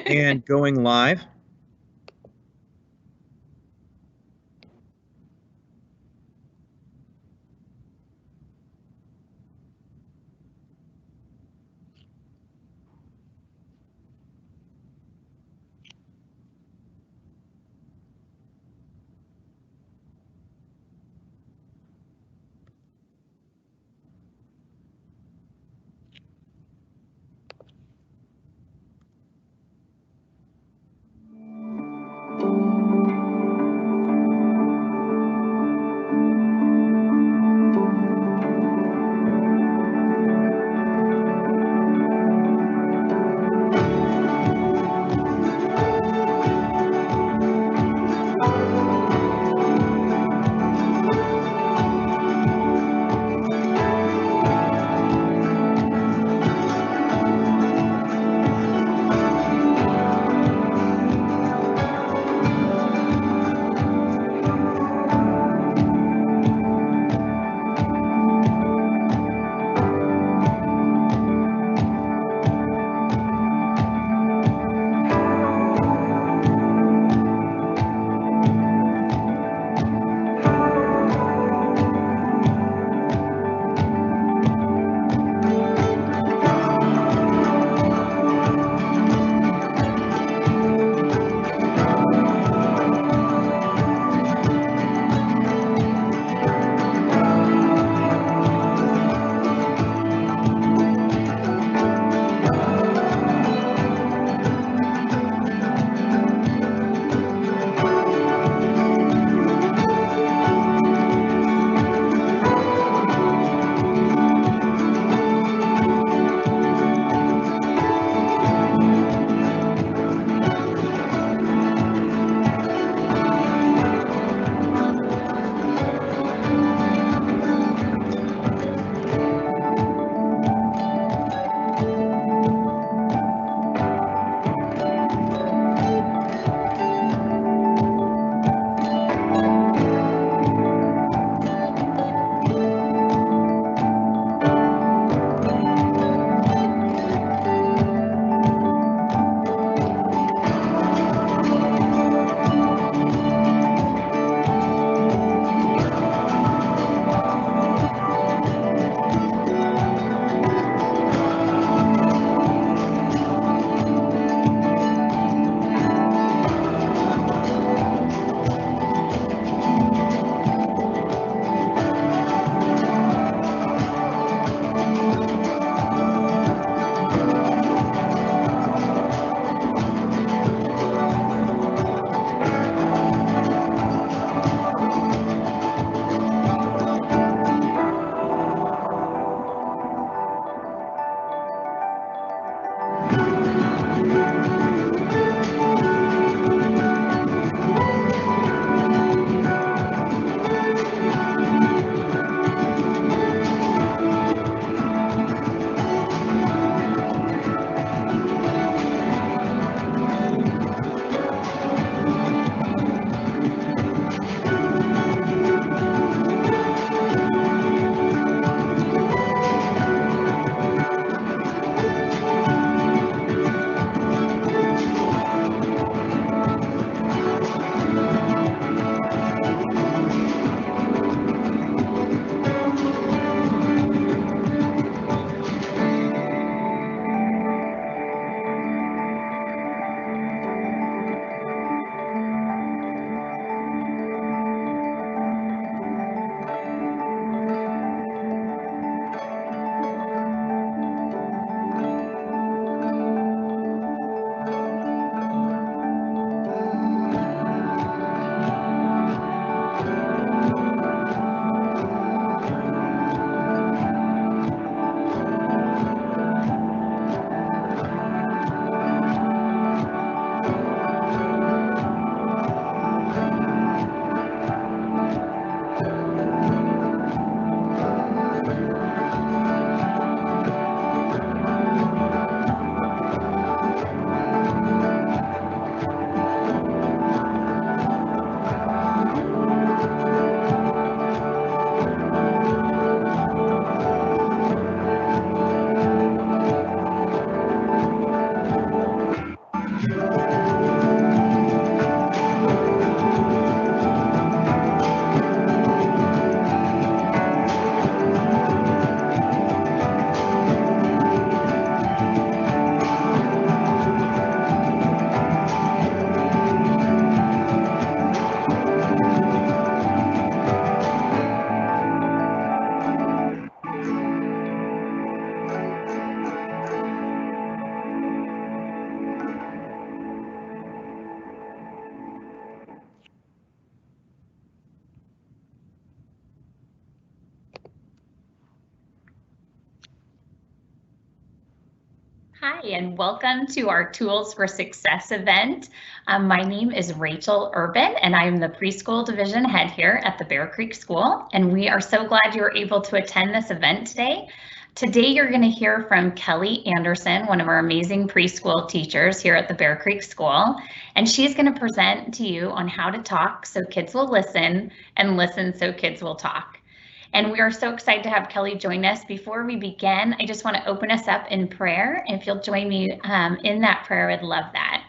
And going live. Hi, and welcome to our Tools for Success event. My name is Rachel Urban, and I am the preschool division head here at the Bear Creek School. And we are so glad you were able to attend this event today. Today, you're going to hear from Kellie Anderson, one of our amazing preschool teachers here at the Bear Creek School. And she's going to present to you on how to talk so kids will listen and listen so kids will talk. And we are so excited to have Kellie join us. Before we begin, I just want to open us up in prayer. If you'll join me in that prayer, I'd love that.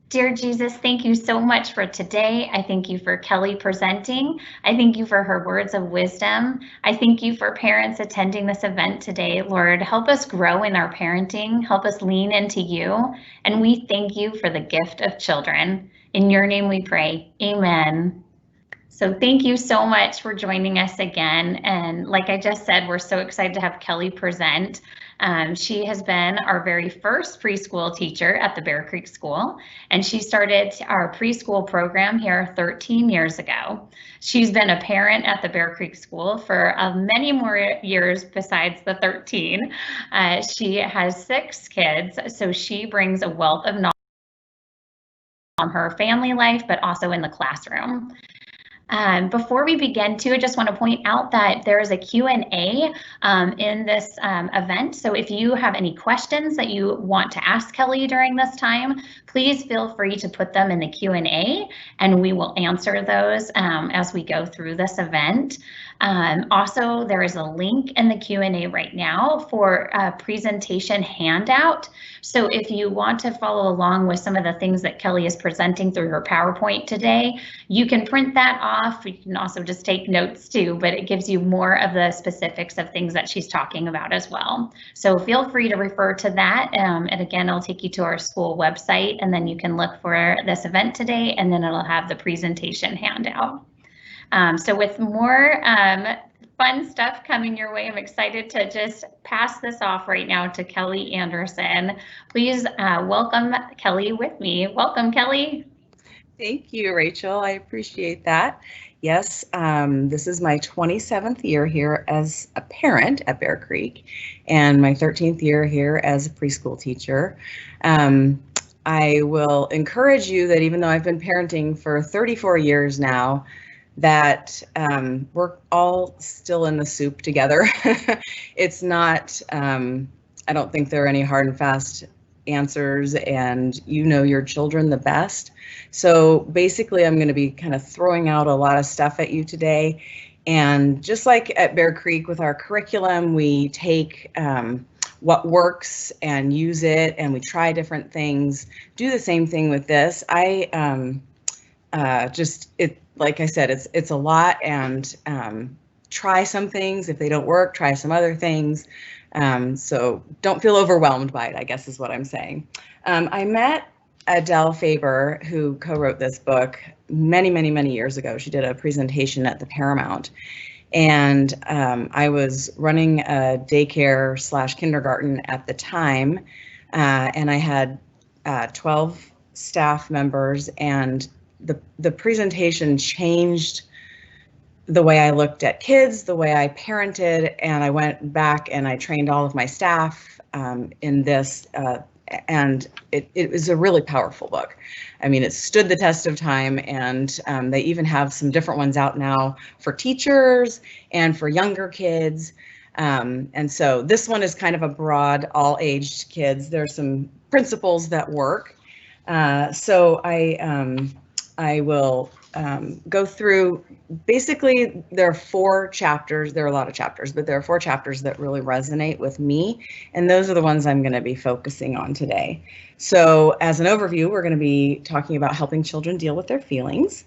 Dear Jesus, thank you so much for today. I thank you for Kellie presenting. I thank you for her words of wisdom. I thank you for parents attending this event today. Lord, help us grow in our parenting. Help us lean into you. And we thank you for the gift of children. In your name we pray. Amen. So thank you so much for joining us again. And like I just said, we're so excited to have Kellie present. She has been our very first preschool teacher at the Bear Creek School, and she started our preschool program here 13 years ago. She's been a parent at the Bear Creek School for many more years besides the 13. She has 6 kids, so she brings a wealth of knowledge from her family life, but also in the classroom. Before we begin too, I just want to point out that there is a Q&A in this event. So if you have any questions that you want to ask Kellie during this time, please feel free to put them in the Q&A and we will answer those as we go through this event. Also, there is a link in the Q&A right now for a presentation handout. So if you want to follow along with some of the things that Kellie is presenting through her PowerPoint today, you can print that off. You can also just take notes too, but it gives you more of the specifics of things that she's talking about as well. So feel free to refer to that. And again, I'll take you to our school website and then you can look for this event today and then it'll have the presentation handout. So with more fun stuff coming your way, I'm excited to just pass this off right now to Kellie Anderson. Please welcome Kellie with me. Welcome, Kellie. Thank you, Rachel. I appreciate that. Yes, this is my 27th year here as a parent at Bear Creek and my 13th year here as a preschool teacher. I will encourage you that even though I've been parenting for 34 years now, that we're all still in the soup together. It's not, I don't think there are any hard and fast answers, and you know your children the best. So basically, I'm going to be kind of throwing out a lot of stuff at you today. And just like at Bear Creek with our curriculum, we take what works and use it, and we try different things. Do the same thing with this. Like I said, it's a lot, and try some things. If they don't work, try some other things. So don't feel overwhelmed by it, I guess is what I'm saying. I met Adele Faber, who co-wrote this book many, many, many years ago. She did a presentation at the Paramount. And I was running a daycare / kindergarten at the time. And I had 12 staff members, and the presentation changed the way I looked at kids, the way I parented, and I went back and I trained all of my staff in this, and it was a really powerful book. I mean, it stood the test of time, and they even have some different ones out now for teachers and for younger kids. And so this one is kind of a broad, all-aged kids. There are some principles that work. So I will go through, basically there are 4 chapters, there are a lot of chapters, but there are 4 chapters that really resonate with me, and those are the ones I'm going to be focusing on today. So as an overview, we're going to be talking about helping children deal with their feelings,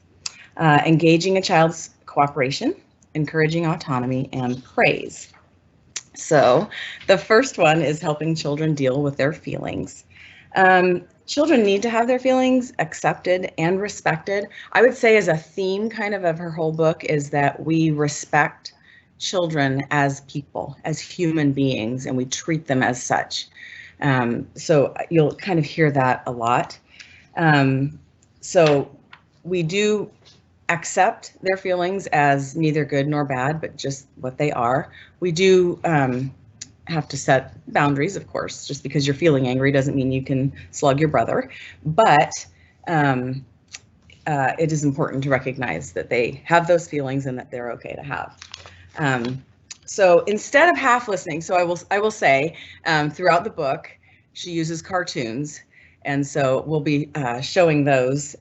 engaging a child's cooperation, encouraging autonomy, and praise. So the first one is helping children deal with their feelings. Children need to have their feelings accepted and respected. I would say as a theme kind of her whole book is that we respect children as people, as human beings, and we treat them as such. So you'll kind of hear that a lot. So we do accept their feelings as neither good nor bad, but just what they are. We do have to set boundaries, of course. Just because you're feeling angry doesn't mean you can slug your brother, but it is important to recognize that they have those feelings and that they're okay to have. So instead of half listening, so I will say throughout the book, she uses cartoons, and so we'll be showing those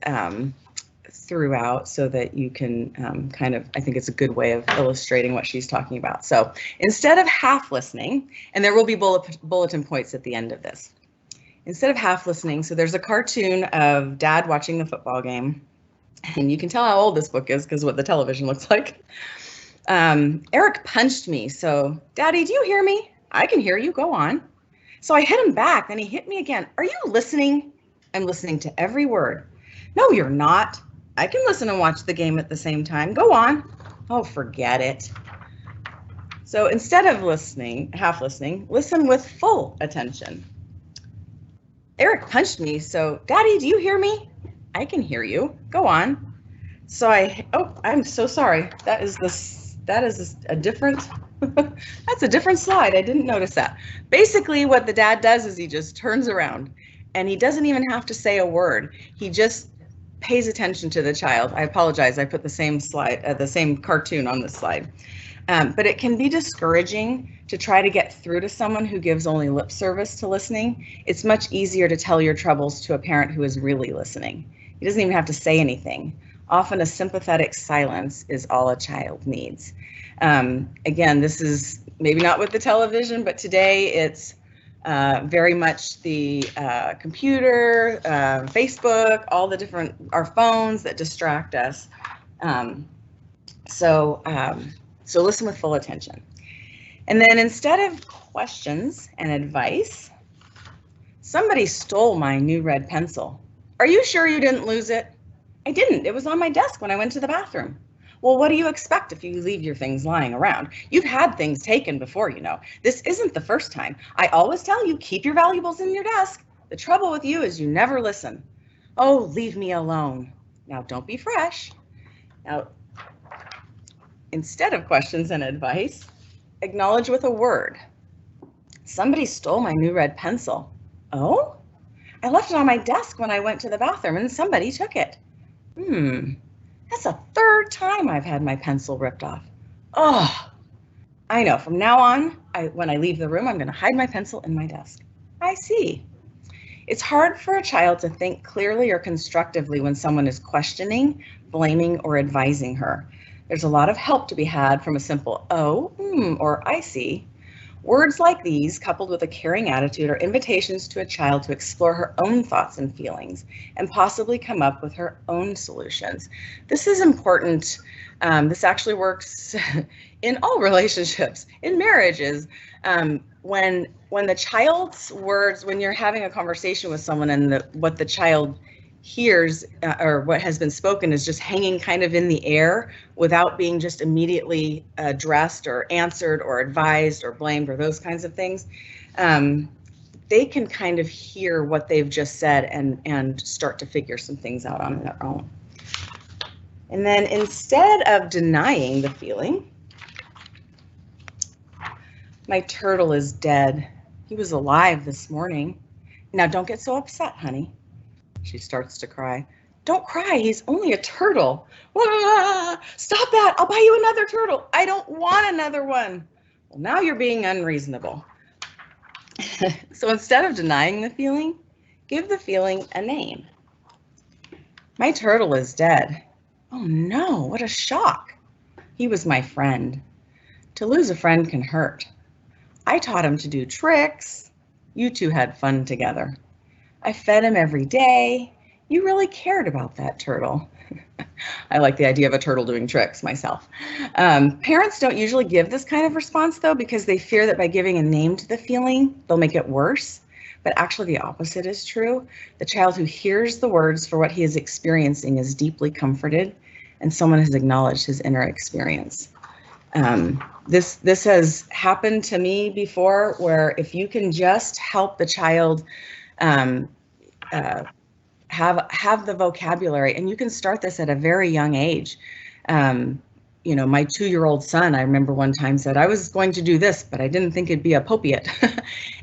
throughout so that you can kind of, I think it's a good way of illustrating what she's talking about. So instead of half listening, and there will be bulletin points at the end of this. Instead of half listening, so there's a cartoon of Dad watching the football game, and you can tell how old this book is because what the television looks like. Eric punched me, so Daddy, do you hear me? I can hear you, go on. So I hit him back, then he hit me again. Are you listening? I'm listening to every word. No, you're not. I can listen and watch the game at the same time. Go on. Oh, forget it. So instead of listening, half listening, listen with full attention. Eric punched me, so Daddy, do you hear me? I can hear you. Go on. So I'm so sorry. That is a different, that's a different slide. I didn't notice that. Basically what the dad does is he just turns around and he doesn't even have to say a word. He just pays attention to the child. I apologize. I put the same slide, the same cartoon on this slide. But it can be discouraging to try to get through to someone who gives only lip service to listening. It's much easier to tell your troubles to a parent who is really listening. He doesn't even have to say anything. Often a sympathetic silence is all a child needs. Again, this is maybe not with the television, but today it's very much the computer, Facebook, all the different, our phones that distract us. So listen with full attention. And then instead of questions and advice, somebody stole my new red pencil. Are you sure you didn't lose it? I didn't. It was on my desk when I went to the bathroom. Well, what do you expect if you leave your things lying around? You've had things taken before, you know. This isn't the first time. I always tell you, keep your valuables in your desk. The trouble with you is you never listen. Oh, leave me alone. Now, don't be fresh. Now, instead of questions and advice, acknowledge with a word. Somebody stole my new red pencil. Oh? I left it on my desk when I went to the bathroom and somebody took it. That's the third time I've had my pencil ripped off. Oh, I know. From now on, when I leave the room, I'm going to hide my pencil in my desk. I see. It's hard for a child to think clearly or constructively when someone is questioning, blaming, or advising her. There's a lot of help to be had from a simple oh, or I see. Words like these, coupled with a caring attitude, are invitations to a child to explore her own thoughts and feelings and possibly come up with her own solutions. This is important. This actually works in all relationships, in marriages. When the child's words, when you're having a conversation with someone and what the child hears or what has been spoken is just hanging kind of in the air without being just immediately addressed or answered or advised or blamed or those kinds of things, they can kind of hear what they've just said and start to figure some things out on their own. And then instead of denying the feeling, my turtle is dead. He was alive this morning. Now don't get so upset, honey. She starts to cry. Don't cry, he's only a turtle. Ah, stop that, I'll buy you another turtle. I don't want another one. Well, now you're being unreasonable. So instead of denying the feeling, give the feeling a name. My turtle is dead. Oh no, what a shock. He was my friend. To lose a friend can hurt. I taught him to do tricks. You two had fun together. I fed him every day. You really cared about that turtle. I like the idea of a turtle doing tricks myself. Parents don't usually give this kind of response though, because they fear that by giving a name to the feeling, they'll make it worse. But actually the opposite is true. The child who hears the words for what he is experiencing is deeply comforted, and someone has acknowledged his inner experience. This has happened to me before, where if you can just help the child have the vocabulary, and you can start this at a very young age. you know, my 2-year-old son, I remember one time said, I was going to do this, but I didn't think it'd be appropriate.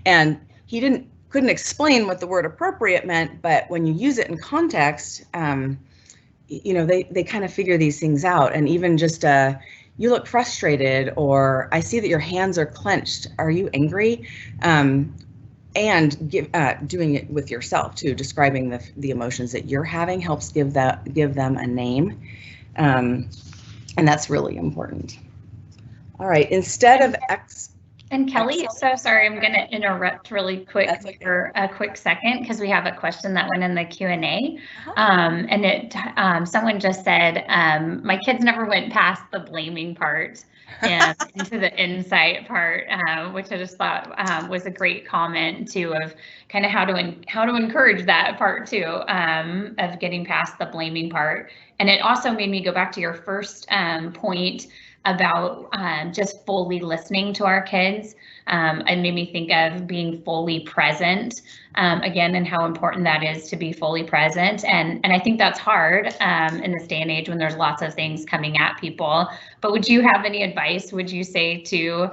And he couldn't explain what the word appropriate meant, but when you use it in context, you know, they kind of figure these things out. And even just you look frustrated, or I see that your hands are clenched. Are you angry? And doing it with yourself too, describing the emotions that you're having helps give them a name. And that's really important. All right, instead of And Kelly, so sorry, I'm going to interrupt really quick for a quick second, because we have a question that went in the Q&A. And someone just said, my kids never went past the blaming part and into the insight part, which I just thought was a great comment too, of kind of how to encourage that part too, of getting past the blaming part. And it also made me go back to your first point about just fully listening to our kids. It made me think of being fully present again, and how important that is to be fully present. And I think that's hard in this day and age when there's lots of things coming at people. But would you have any advice, would you say to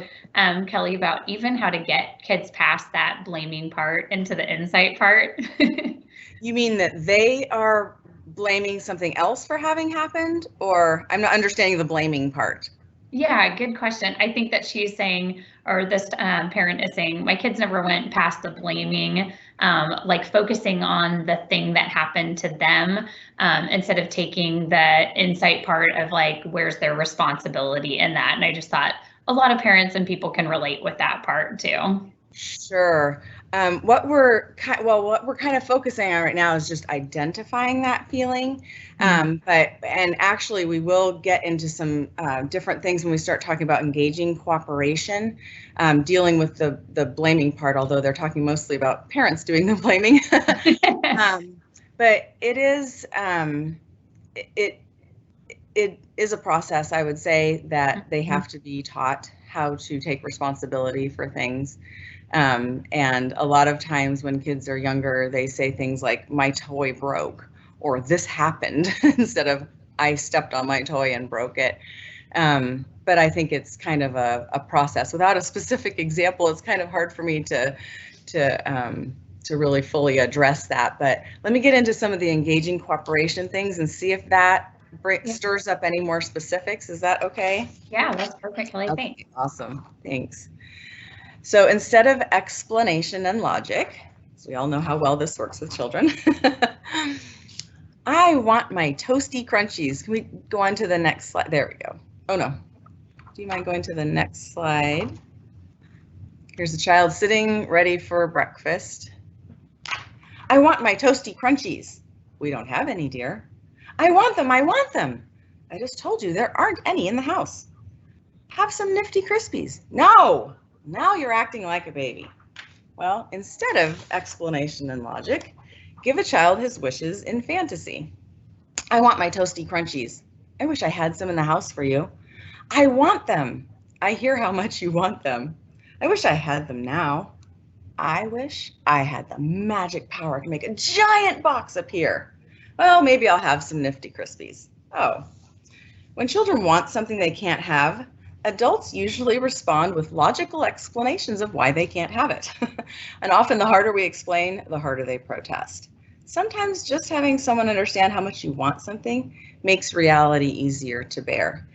Kelly, about even how to get kids past that blaming part into the insight part? You mean that they are blaming something else for having happened, or I'm not understanding the blaming part? Yeah, good question. I think that she's saying, or this parent is saying, my kids never went past the blaming, like focusing on the thing that happened to them, instead of taking the insight part of like, where's their responsibility in that? And I just thought a lot of parents and people can relate with that part too. Sure. What we're kind of focusing on right now is just identifying that feeling. And actually we will get into some different things when we start talking about engaging cooperation, dealing with the blaming part, although they're talking mostly about parents doing the blaming. But it is a process, I would say, that they have to be taught how to take responsibility for things. And a lot of times when kids are younger, they say things like, my toy broke, or this happened, instead of I stepped on my toy and broke it. But I think it's kind of a process. Without a specific example, it's kind of hard for me to really fully address that. But let me get into some of the engaging cooperation things and see if that stirs up any more specifics. Is that okay? Yeah, that's perfect, Kelly. Okay, thanks. awesome, thanks. So instead of explanation and logic, so we all know how well this works with children, I want my toasty crunchies. Can we go on to the next slide? There we go. Oh no, do you mind going to the next slide? Here's a child sitting ready for breakfast. I want my toasty crunchies. We don't have any, dear. I want them, I want them. I just told you there aren't any in the house. Have some nifty Krispies. No, now you're acting like a baby. Well, instead of explanation and logic, give a child his wishes in fantasy. I want my toasty crunchies. I wish I had some in the house for you. I want them. I hear how much you want them. I wish I had them now. I wish I had the magic power to make a giant box appear. Well, maybe I'll have some nifty Krispies. Oh, when children want something they can't have, adults usually respond with logical explanations of why they can't have it. And often the harder we explain, the harder they protest. Sometimes just having someone understand how much you want something makes reality easier to bear.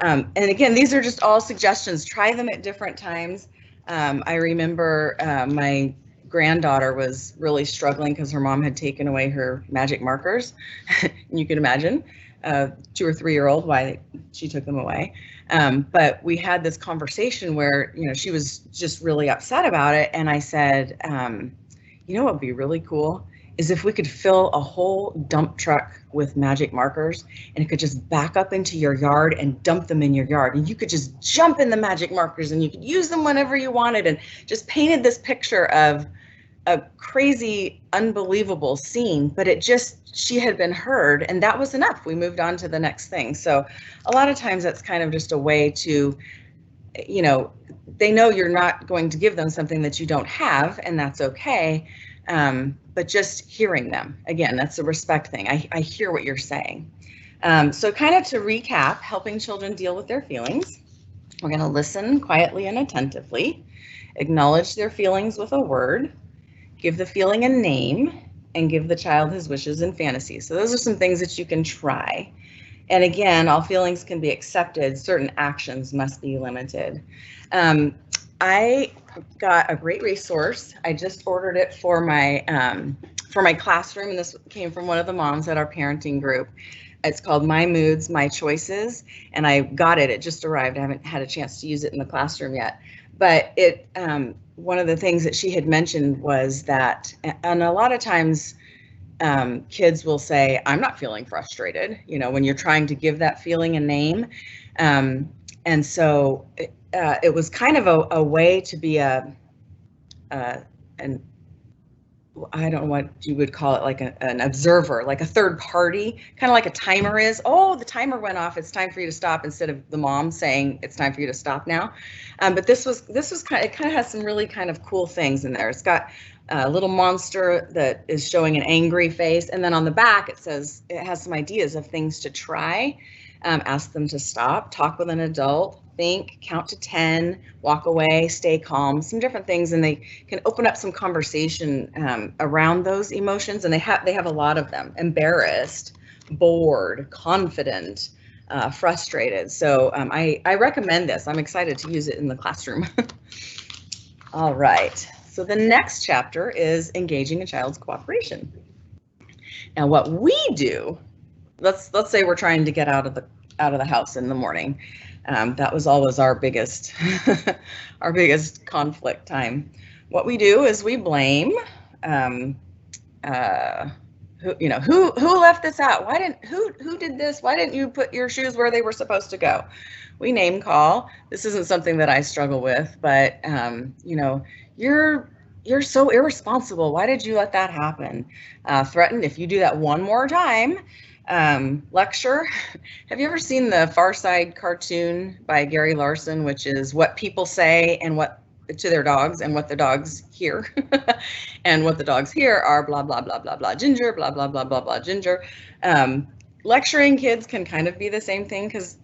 And again, these are just all suggestions. Try them at different times. I remember my granddaughter was really struggling because her mom had taken away her magic markers. You can imagine, 2 or 3 year old, why she took them away. But we had this conversation where, you know, she was just really upset about it. And I said, you know what would be really cool is if we could fill a whole dump truck with magic markers, and it could just back up into your yard and dump them in your yard. And you could just jump in the magic markers and you could use them whenever you wanted, and just painted this picture of a crazy, unbelievable scene, but she had been heard, and that was enough. We moved on to the next thing. So a lot of times that's kind of just a way to, you know, they know you're not going to give them something that you don't have, and that's okay. But just hearing them, again, that's a respect thing. I hear what you're saying. So kind of to recap, helping children deal with their feelings. We're going to listen quietly and attentively, acknowledge their feelings with a word, give the feeling a name, and give the child his wishes and fantasies. So those are some things that you can try. And again, all feelings can be accepted. Certain actions must be limited. I got a great resource. I just ordered it for my classroom, and this came from one of the moms at our parenting group. It's called My Moods, My Choices, and I got it. It just arrived. I haven't had a chance to use it in the classroom yet. But it, one of the things that she had mentioned was that, and a lot of times kids will say, I'm not feeling frustrated, you know, when you're trying to give that feeling a name. And so it was kind of a way to be an I don't know what you would call it, like an observer, like a third party, kind of like a timer is. Oh, the timer went off. It's time for you to stop, instead of the mom saying it's time for you to stop now. But this was kind of, it kind of has some really kind of cool things in there. It's got a little monster that is showing an angry face, and then on the back it says it has some ideas of things to try. Ask them to stop, talk with an adult, think, count to 10, walk away, stay calm, some different things, and they can open up some conversation around those emotions, and they have a lot of them: embarrassed, bored, confident, frustrated. So I recommend this. I'm excited to use it in the classroom. All right, so the next chapter is engaging a child's cooperation. Now what we do, let's say we're trying to get out of the house in the morning. That was always our biggest our biggest conflict time. What we do is we blame. Who left this out? Who did this? Why didn't you put your shoes where they were supposed to go? We name call. This isn't something that I struggle with, but you're so irresponsible. Why did you let that happen? Threaten. If you do that one more time. Lecture. Have you ever seen the Far Side cartoon by Gary Larson, which is what people say and what to their dogs and what the dogs hear? And what the dogs hear are blah, blah, blah, blah, blah, ginger, blah, blah, blah, blah, blah, ginger. Lecturing kids can kind of be the same thing, because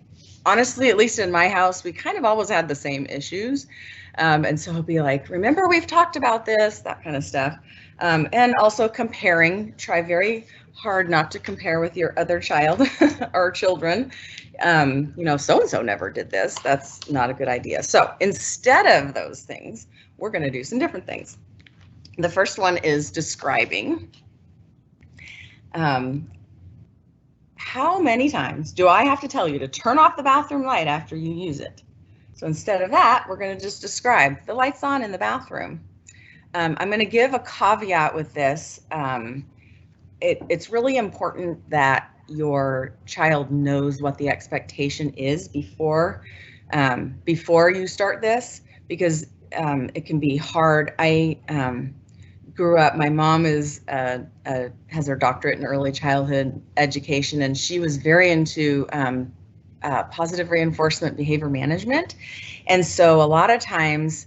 honestly, at least in my house, we kind of always had the same issues. And so he'll be like, remember, we've talked about this, that kind of stuff. And also comparing. Try very hard not to compare with your other child or children. So-and-so never did this. That's not a good idea. So instead of those things, we're going to do some different things. The first one is describing. How many times do I have to tell you to turn off the bathroom light after you use it? So instead of that, we're going to just describe the light's on in the bathroom. I'm going to give a caveat with this. It's really important that your child knows what the expectation is before you start this, because it can be hard. I grew up, my mom has her doctorate in early childhood education, and she was very into positive reinforcement behavior management. And so a lot of times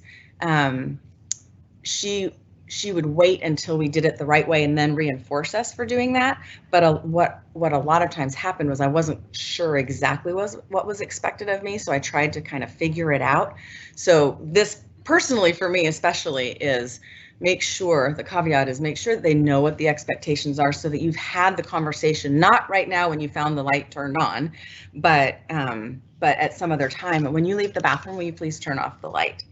she would wait until we did it the right way and then reinforce us for doing that. But what a lot of times happened was I wasn't sure exactly what was expected of me, so I tried to kind of figure it out. So this personally for me especially is make sure, the caveat is make sure that they know what the expectations are, so that you've had the conversation, not right now when you found the light turned on, but at some other time. And when you leave the bathroom, will you please turn off the light?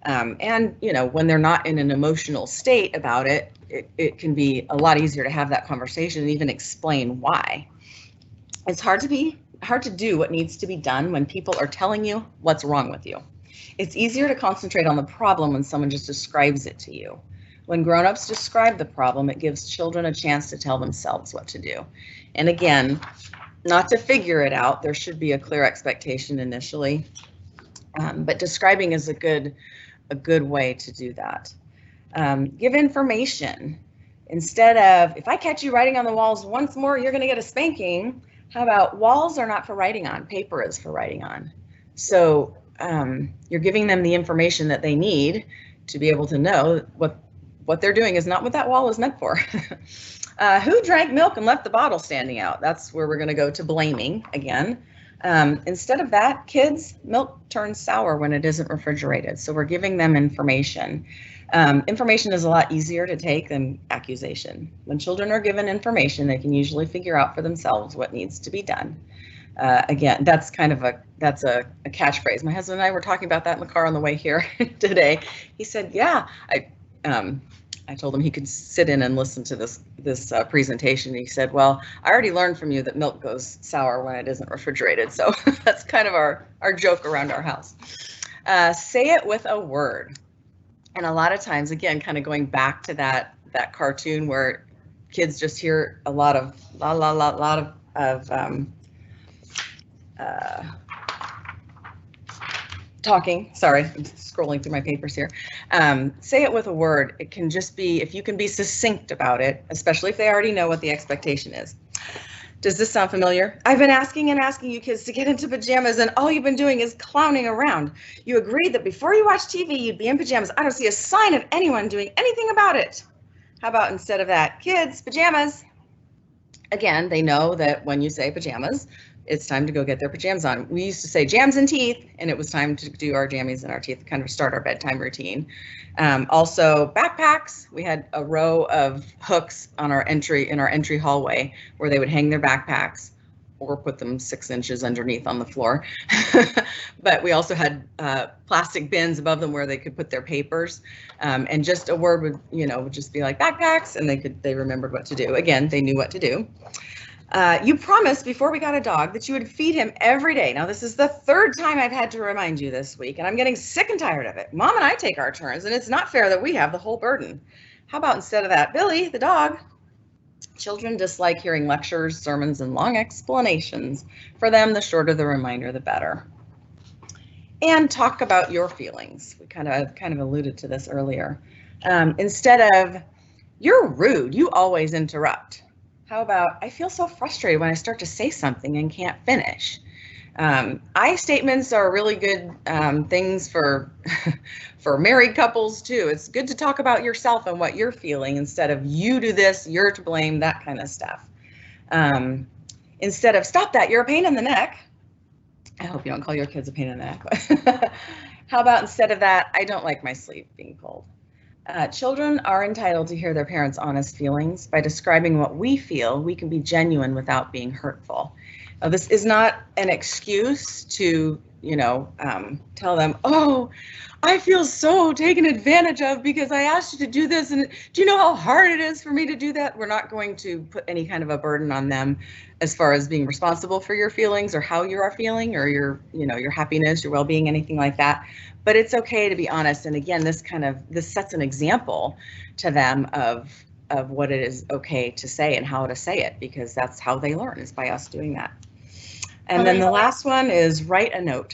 And when they're not in an emotional state about it, it can be a lot easier to have that conversation and even explain why. It's hard to do what needs to be done when people are telling you what's wrong with you. It's easier to concentrate on the problem when someone just describes it to you. When grown-ups describe the problem, it gives children a chance to tell themselves what to do. And again, not to figure it out, there should be a clear expectation initially, but describing is a good way to do that. Give information. Instead of, if I catch you writing on the walls once more, you're going to get a spanking. How about, walls are not for writing on, paper is for writing on. So you're giving them the information that they need to be able to know what they're doing is not what that wall is meant for. Who drank milk and left the bottle standing out? That's where we're going to go to blaming again. Instead of that, kids, milk turns sour when it isn't refrigerated. So we're giving them information. Information is a lot easier to take than accusation. When children are given information, they can usually figure out for themselves what needs to be done. Again, that's kind of a catchphrase. My husband and I were talking about that in the car on the way here today. He said, yeah, I told him he could sit in and listen to this presentation. He said, well, I already learned from you that milk goes sour when it isn't refrigerated. So that's kind of our joke around our house. Say it with a word. And a lot of times, again, kind of going back to that cartoon where kids just hear a lot of talking. Sorry, I'm scrolling through my papers here. Say it with a word. It can just be, if you can be succinct about it, especially if they already know what the expectation is. Does this sound familiar? I've been asking and asking you kids to get into pajamas, and all you've been doing is clowning around. You agreed that before you watch TV, you'd be in pajamas. I don't see a sign of anyone doing anything about it. How about instead of that, kids, pajamas? Again, they know that when you say pajamas, it's time to go get their pajamas on. We used to say jams and teeth, and it was time to do our jammies and our teeth, kind of start our bedtime routine. Also backpacks. We had a row of hooks on our entry hallway where they would hang their backpacks or put them 6 inches underneath on the floor. But we also had plastic bins above them where they could put their papers. And just a word would just be like backpacks, and they remembered what to do. Again, they knew what to do. You promised before we got a dog that you would feed him every day. Now, this is the 3rd time I've had to remind you this week, and I'm getting sick and tired of it. Mom and I take our turns, and it's not fair that we have the whole burden. How about instead of that, Billy, the dog? Children dislike hearing lectures, sermons, and long explanations. For them, the shorter the reminder, the better. And talk about your feelings. We kind of alluded to this earlier. Instead of, you're rude, you always interrupt. How about, I feel so frustrated when I start to say something and can't finish. I statements are really good things for married couples too. It's good to talk about yourself and what you're feeling instead of you do this, you're to blame, that kind of stuff. Instead of stop that, you're a pain in the neck. I hope you don't call your kids a pain in the neck. How about instead of that, I don't like my sleeve being pulled. Children are entitled to hear their parents' honest feelings. By describing what we feel, we can be genuine without being hurtful. Now, this is not an excuse to, tell them, oh, I feel so taken advantage of because I asked you to do this, and do you know how hard it is for me to do that? We're not going to put any kind of a burden on them as far as being responsible for your feelings or how you are feeling or your happiness, your well-being, anything like that. But it's okay to be honest. And again, this sets an example to them of what it is okay to say and how to say it, because that's how they learn, is by us doing that. And then the last one is write a note.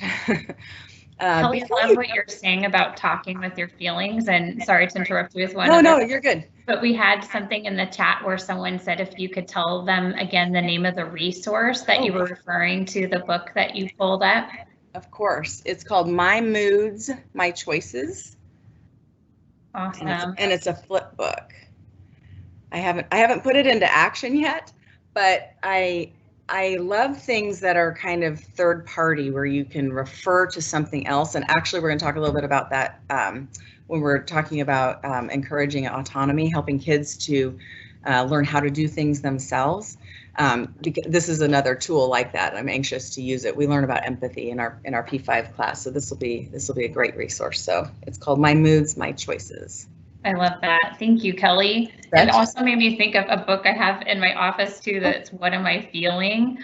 Kelly, I love what you're saying about talking with your feelings, and sorry to interrupt you with one. No, you're good. But we had something in the chat where someone said if you could tell them again the name of the resource that you were referring to, the book that you pulled up. Of course, it's called My Moods, My Choices. Awesome. And it's a flip book. I haven't put it into action yet, but I love things that are kind of third party where you can refer to something else. And actually, we're going to talk a little bit about that when we're talking about encouraging autonomy, helping kids to learn how to do things themselves. This is another tool like that. I'm anxious to use it. We learn about empathy in our P5 class, so this will be a great resource. So it's called My Moods, My Choices. I love that. Thank you, Kelly. It also made me think of a book I have in my office too, that's What Am I Feeling,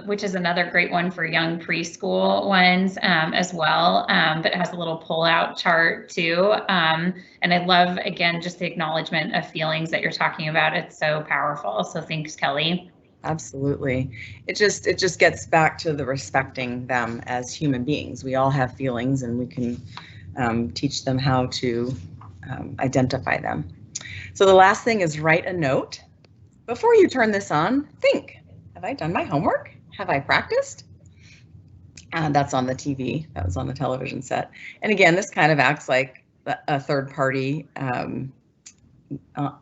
which is another great one for young preschool ones as well, but it has a little pull-out chart too. And I love, again, just the acknowledgement of feelings that you're talking about. It's so powerful. So thanks, Kelly. Absolutely. It just gets back to the respecting them as human beings. We all have feelings, and we can teach them how to identify them. So the last thing is write a note. Before you turn this on, think, have I done my homework? Have I practiced? That's on the TV. That was on the television set. And again, this kind of acts like a third party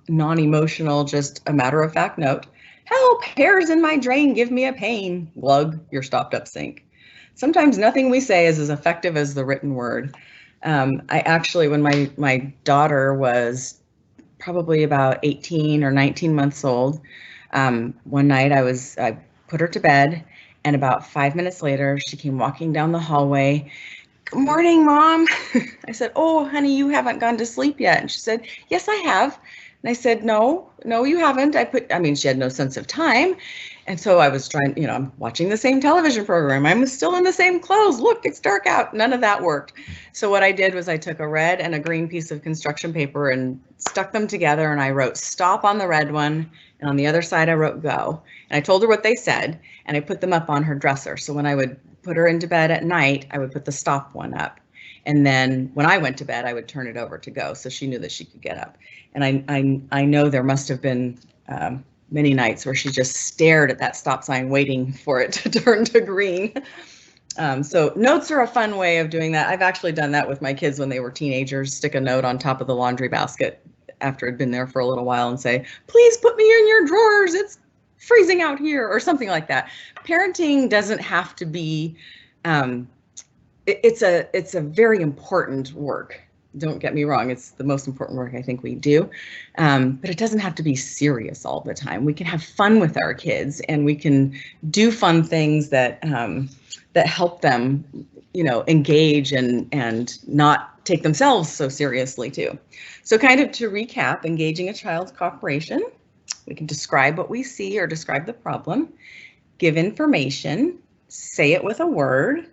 non-emotional, just a matter-of-fact note. Help, hairs in my drain give me a pain. Glug, you're stopped up sink. Sometimes nothing we say is as effective as the written word. I actually, when my daughter was probably about 18 or 19 months old, one night I put her to bed, and about 5 minutes later, she came walking down the hallway. Good morning, Mom. I said, oh, honey, you haven't gone to sleep yet. And she said, yes, I have. And I said, no, you haven't. She had no sense of time. And so I was trying, I'm watching the same television program. I'm still in the same clothes. Look, it's dark out. None of that worked. So what I did was I took a red and a green piece of construction paper and stuck them together, and I wrote stop on the red one, and on the other side I wrote go. And I told her what they said, and I put them up on her dresser. So when I would put her into bed at night, I would put the stop one up. And then when I went to bed, I would turn it over to go, so she knew that she could get up. And I know there must have been many nights where she just stared at that stop sign waiting for it to turn to green. So notes are a fun way of doing that. I've actually done that with my kids when they were teenagers, stick a note on top of the laundry basket after it'd been there for a little while and say, please put me in your drawers, it's freezing out here, or something like that. Parenting doesn't have to be, it's a very important work. Don't get me wrong, it's the most important work I think we do, but it doesn't have to be serious all the time. We can have fun with our kids, and we can do fun things that that help them, engage and not take themselves so seriously too. So kind of to recap, engaging a child's cooperation, we can describe what we see or describe the problem, give information, say it with a word,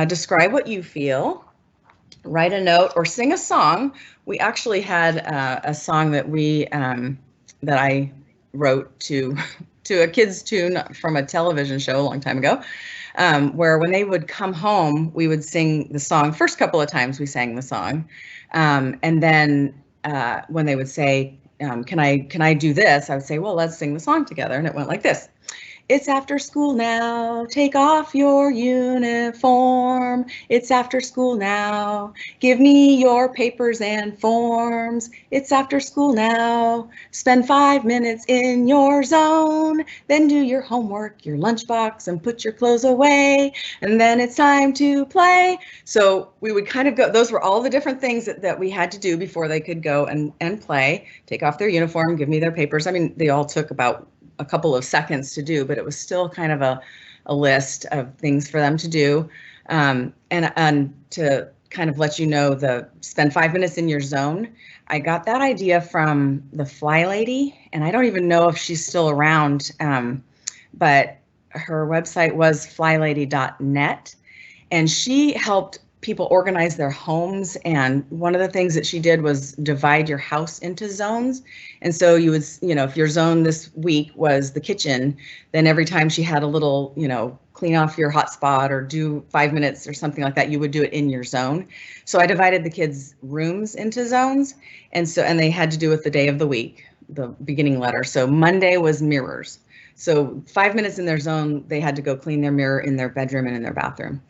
describe what you feel, write a note, or sing a song. We actually had a song that that I wrote to a kid's tune from a television show a long time ago, where when they would come home, we would sing the song. First couple of times we sang the song, and then when they would say, can I do this? I would say, well, let's sing the song together. And it went like this. It's after school now, take off your uniform. It's after school now, give me your papers and forms. It's after school now, spend 5 minutes in your zone. Then do your homework, your lunchbox, and put your clothes away. And then it's time to play. So we would kind of go, those were all the different things that we had to do before they could go and play, take off their uniform, give me their papers. I mean, they all took about a couple of seconds to do, but it was still kind of a list of things for them to do. And to kind of let you know, spend 5 minutes in your zone. I got that idea from the Fly Lady, and I don't even know if she's still around, but her website was flylady.net, and she helped people organize their homes. And one of the things that she did was divide your house into zones. And so you would, if your zone this week was the kitchen, then every time she had a little, clean off your hotspot or do 5 minutes or something like that, you would do it in your zone. So I divided the kids' rooms into zones. And they had to do with the day of the week, the beginning letter. So Monday was mirrors. So 5 minutes in their zone, they had to go clean their mirror in their bedroom and in their bathroom.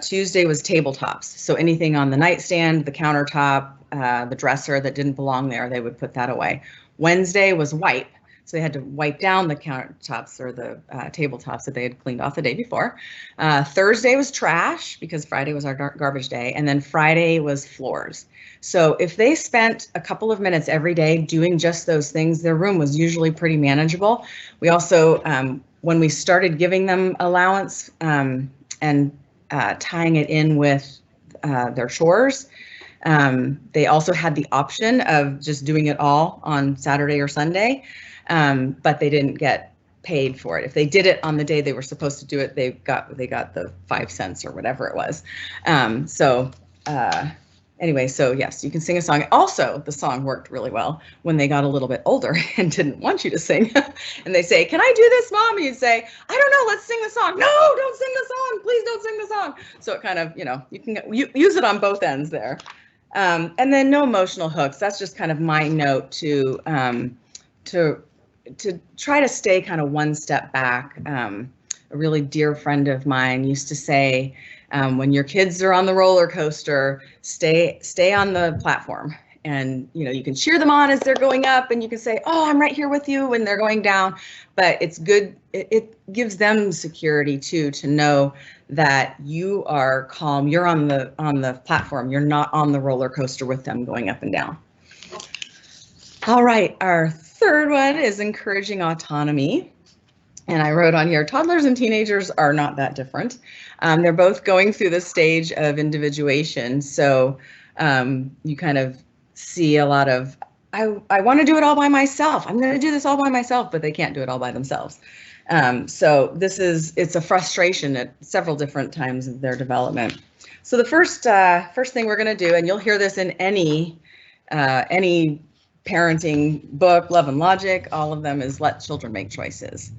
Tuesday was tabletops. So anything on the nightstand, the countertop, the dresser that didn't belong there, they would put that away. Wednesday was wipe. So they had to wipe down the countertops or the tabletops that they had cleaned off the day before. Thursday was trash, because Friday was our garbage day. And then Friday was floors. So if they spent a couple of minutes every day doing just those things, their room was usually pretty manageable. We also, when we started giving them allowance and tying it in with their chores, they also had the option of just doing it all on Saturday or Sunday, but they didn't get paid for it. If they did it on the day they were supposed to do it, they got the 5 cents or whatever it was. Anyway, so yes, you can sing a song. Also, the song worked really well when they got a little bit older and didn't want you to sing. And they say, can I do this, Mom? And you'd say, I don't know, let's sing the song. No, don't sing the song. Please don't sing the song. So it kind of, you can use it on both ends there. And then no emotional hooks. That's just kind of my note to try to stay kind of one step back. A really dear friend of mine used to say, when your kids are on the roller coaster, stay on the platform and you can cheer them on as they're going up, and you can say, oh, I'm right here with you when they're going down. But it's good. It gives them security too, to know that you are calm. You're on the platform. You're not on the roller coaster with them going up and down. All right, our third one is encouraging autonomy. And I wrote on here, toddlers and teenagers are not that different. They're both going through the stage of individuation. So you kind of see a lot of, I want to do it all by myself. I'm going to do this all by myself, but they can't do it all by themselves. So it's a frustration at several different times of their development. So the first thing we're going to do, and you'll hear this in any parenting book, Love and Logic, all of them, is let children make choices.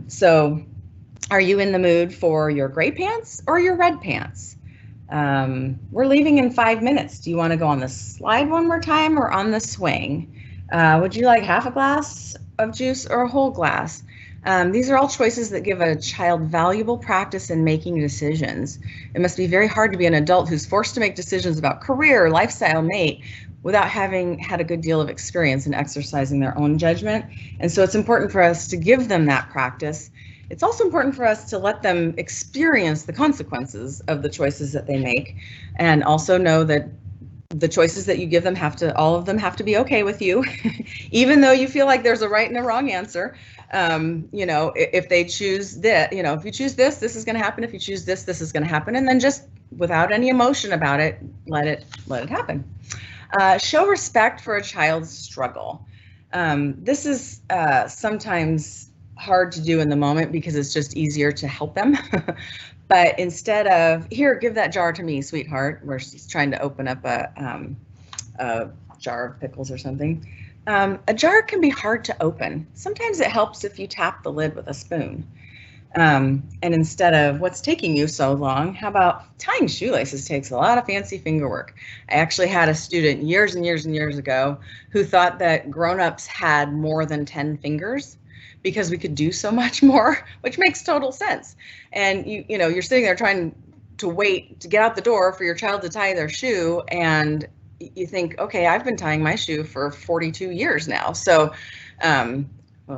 So are you in the mood for your gray pants or your red pants? We're leaving in 5 minutes. Do you want to go on the slide one more time or on the swing? Would you like half a glass of juice or a whole glass? These are all choices that give a child valuable practice in making decisions. It must be very hard to be an adult who's forced to make decisions about career, lifestyle, mate, without having had a good deal of experience in exercising their own judgment. And so it's important for us to give them that practice. It's also important for us to let them experience the consequences of the choices that they make, and also know that the choices that you give them all of them have to be okay with you, even though you feel like there's a right and a wrong answer. If they choose that, if you choose this, this is going to happen. If you choose this, this is going to happen. And then just without any emotion about it, let it happen. Show respect for a child's struggle. This is sometimes hard to do in the moment because it's just easier to help them. But instead of, here, give that jar to me, sweetheart, where she's trying to open up a jar of pickles or something. A jar can be hard to open. Sometimes it helps if you tap the lid with a spoon. And instead of, what's taking you so long, how about tying shoelaces takes a lot of fancy finger work. I actually had a student years and years and years ago who thought that grown-ups had more than 10 fingers because we could do so much more, which makes total sense. And you're sitting there trying to wait to get out the door for your child to tie their shoe, and you think, okay, I've been tying my shoe for 42 years now. So,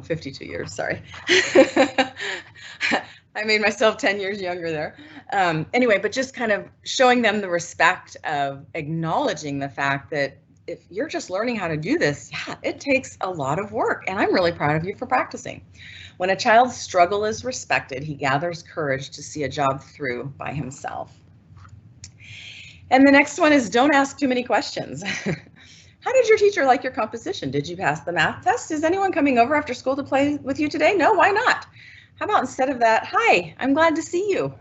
52 years, sorry. I made myself 10 years younger there. Anyway, but just kind of showing them the respect of acknowledging the fact that if you're just learning how to do this, yeah, it takes a lot of work, and I'm really proud of you for practicing. When a child's struggle is respected, he gathers courage to see a job through by himself. And the next one is, don't ask too many questions. How did your teacher like your composition? Did you pass the math test? Is anyone coming over after school to play with you today? No, why not? How about instead of that, hi, I'm glad to see you.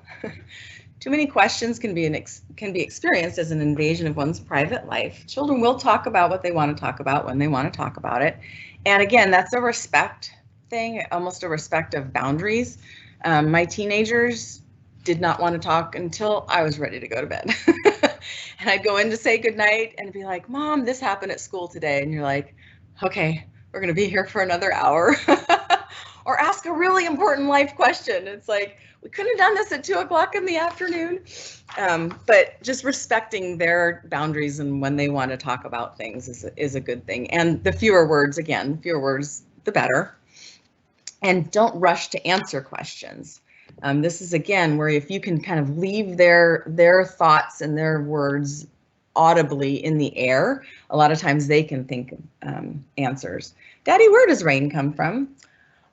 Too many questions can be experienced as an invasion of one's private life. Children will talk about what they want to talk about when they want to talk about it. And again, that's a respect thing, almost a respect of boundaries. My teenagers did not want to talk until I was ready to go to bed. And I'd go in to say goodnight and be like, Mom, this happened at school today. And you're like, okay, we're going to be here for another hour. Or ask a really important life question. It's like, we couldn't have done this at 2 o'clock in the afternoon. But just respecting their boundaries and when they want to talk about things is a good thing. And the fewer words, again, fewer words, the better. And don't rush to answer questions. This is, again, where if you can kind of leave their thoughts and their words audibly in the air, a lot of times they can think answers. Daddy, where does rain come from?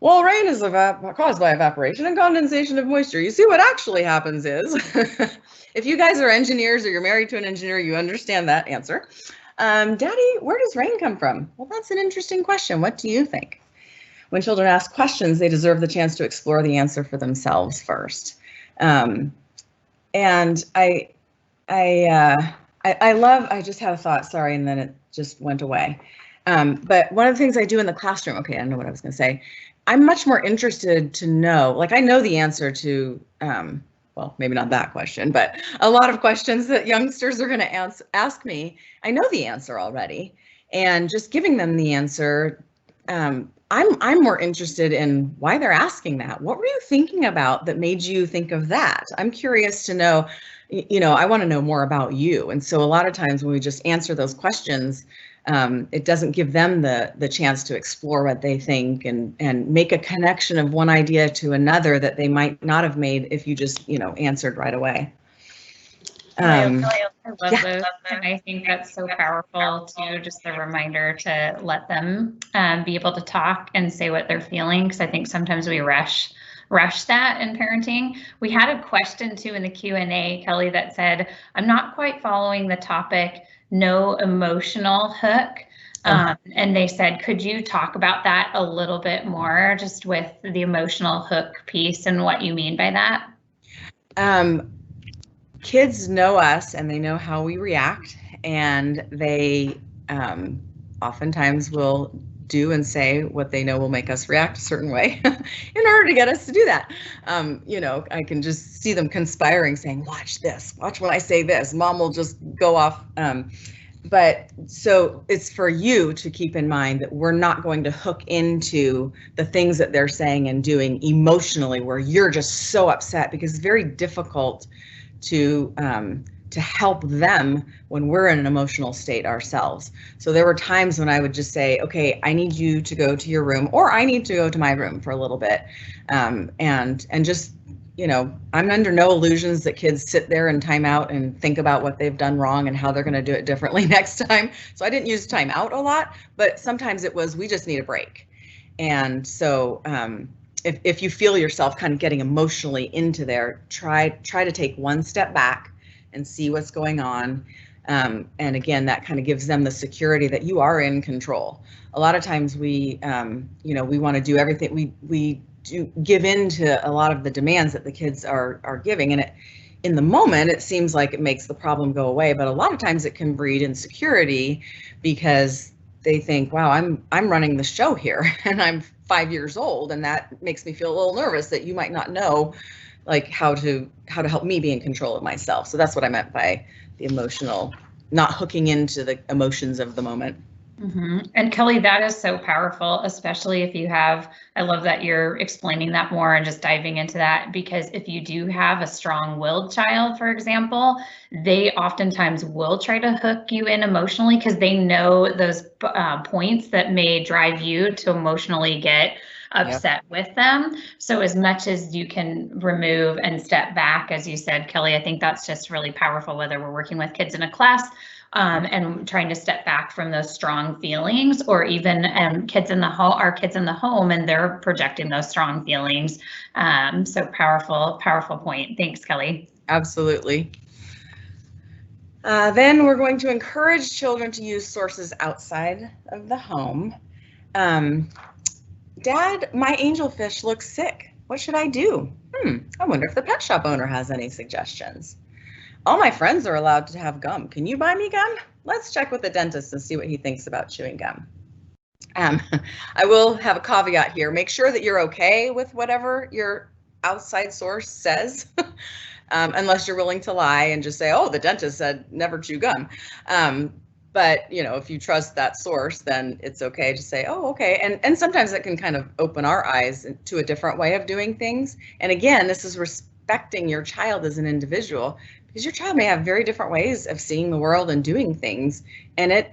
Well, rain is caused by evaporation and condensation of moisture. You see, what actually happens is, if you guys are engineers or you're married to an engineer, you understand that answer. Daddy, where does rain come from? Well, that's an interesting question. What do you think? When children ask questions, they deserve the chance to explore the answer for themselves first. And I just had a thought, sorry, and then it just went away. But one of the things I do in the classroom, okay, I know what I was going to say. I'm much more interested to know, like, I know the answer to, well, maybe not that question, but a lot of questions that youngsters are going to ask me. I know the answer already, and just giving them the answer I'm more interested in why they're asking that. What were you thinking about that made you think of that? I'm curious to know, I want to know more about you. And so a lot of times when we just answer those questions, it doesn't give them the chance to explore what they think and make a connection of one idea to another that they might not have made if you just, answered right away. I love those, and I think that's so powerful too, just the reminder to let them be able to talk and say what they're feeling, because I think sometimes we rush that in parenting. We had a question too in the Q&A, Kelly, that said, I'm not quite following the topic, no emotional hook. And they said, could you talk about that a little bit more, just with the emotional hook piece and what you mean by that? Kids know us and they know how we react, and they oftentimes will do and say what they know will make us react a certain way in order to get us to do that. I can just see them conspiring, saying, watch this, watch when I say this, mom will just go off. But so it's for you to keep in mind that we're not going to hook into the things that they're saying and doing emotionally where you're just so upset, because it's very difficult to help them when we're in an emotional state ourselves. So there were times when I would just say, okay, I need you to go to your room, or I need to go to my room for a little bit. And just, I'm under no illusions that kids sit there and time out and think about what they've done wrong and how they're going to do it differently next time. So I didn't use time out a lot, but sometimes it was, we just need a break. And so, if you feel yourself kind of getting emotionally into there, try to take one step back and see what's going on. And again, that kind of gives them the security that you are in control. A lot of times we want to do everything. We do give in to a lot of the demands that the kids are giving, and in the moment, it seems like it makes the problem go away. But a lot of times it can breed insecurity, because they think, wow, I'm running the show here and I'm 5 years old, and that makes me feel a little nervous that you might not know like how to help me be in control of myself. So that's what I meant by the emotional, not hooking into the emotions of the moment. Mm-hmm. And Kelly, that is so powerful, especially if you have, I love that you're explaining that more and just diving into that, because if you do have a strong-willed child, for example, they oftentimes will try to hook you in emotionally because they know those points that may drive you to emotionally get upset with them. So as much as you can remove and step back, as you said, Kelly, I think that's just really powerful, whether we're working with kids in a class and trying to step back from those strong feelings, or even kids in the home, and they're projecting those strong feelings. So powerful point. Thanks, Kelly. Absolutely. Then we're going to encourage children to use sources outside of the home. Dad, my angelfish looks sick. What should I do? I wonder if the pet shop owner has any suggestions. All my friends are allowed to have gum. Can you buy me gum? Let's check with the dentist and see what he thinks about chewing gum. I will have a caveat here. Make sure that you're okay with whatever your outside source says, unless you're willing to lie and just say, oh, the dentist said never chew gum. But, if you trust that source, then it's okay to say, oh, okay. And sometimes it can kind of open our eyes to a different way of doing things. And again, this is respecting your child as an individual, because your child may have very different ways of seeing the world and doing things. And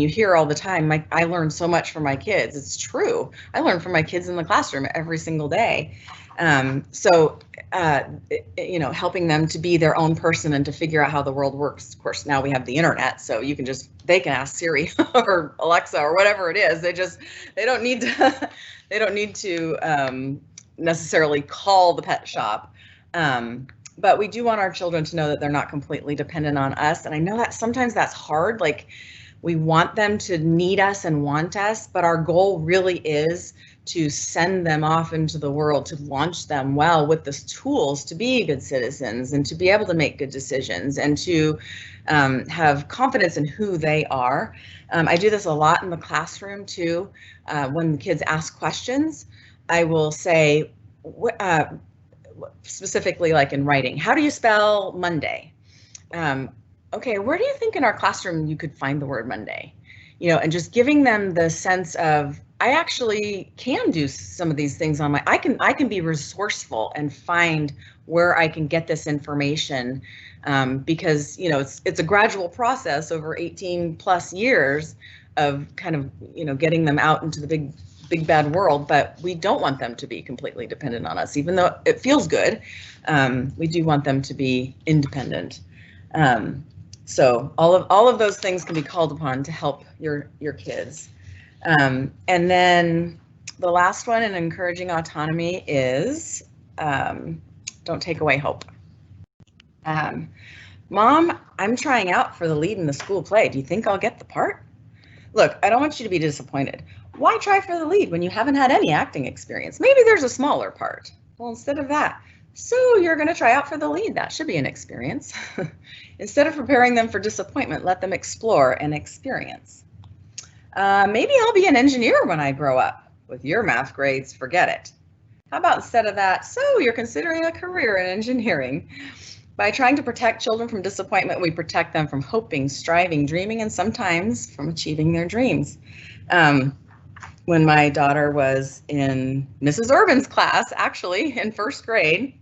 you hear all the time, I learn so much from my kids. It's true. I learn from my kids in the classroom every single day. Helping them to be their own person and to figure out how the world works. Of course, now we have the internet, so they can ask Siri or Alexa or whatever it is. They don't need to necessarily call the pet shop. But we do want our children to know that they're not completely dependent on us. And I know that sometimes that's hard. Like, we want them to need us and want us, but our goal really is to send them off into the world, to launch them well with the tools to be good citizens and to be able to make good decisions and to have confidence in who they are. I do this a lot in the classroom too. When the kids ask questions, I will say, specifically like in writing, how do you spell Monday? Okay, where do you think in our classroom you could find the word Monday? And just giving them the sense of, I actually can do some of these things on my, I can be resourceful and find where I can get this information, because, you know, it's a gradual process over 18 plus years of kind of, you know, getting them out into the big bad world, but we don't want them to be completely dependent on us, even though it feels good. We do want them to be independent. So all of those things can be called upon to help your kids. And then the last one in encouraging autonomy is don't take away hope. Mom, I'm trying out for the lead in the school play. Do you think I'll get the part? Look, I don't want you to be disappointed. Why try for the lead when you haven't had any acting experience? Maybe there's a smaller part. Well, instead of that, so you're going to try out for the lead. That should be an experience. Instead of preparing them for disappointment, let them explore and experience. Maybe I'll be an engineer when I grow up. With your math grades, forget it. How about instead of that, so you're considering a career in engineering. By trying to protect children from disappointment, we protect them from hoping, striving, dreaming, and sometimes from achieving their dreams. When my daughter was in Mrs. Urban's class, actually in first grade,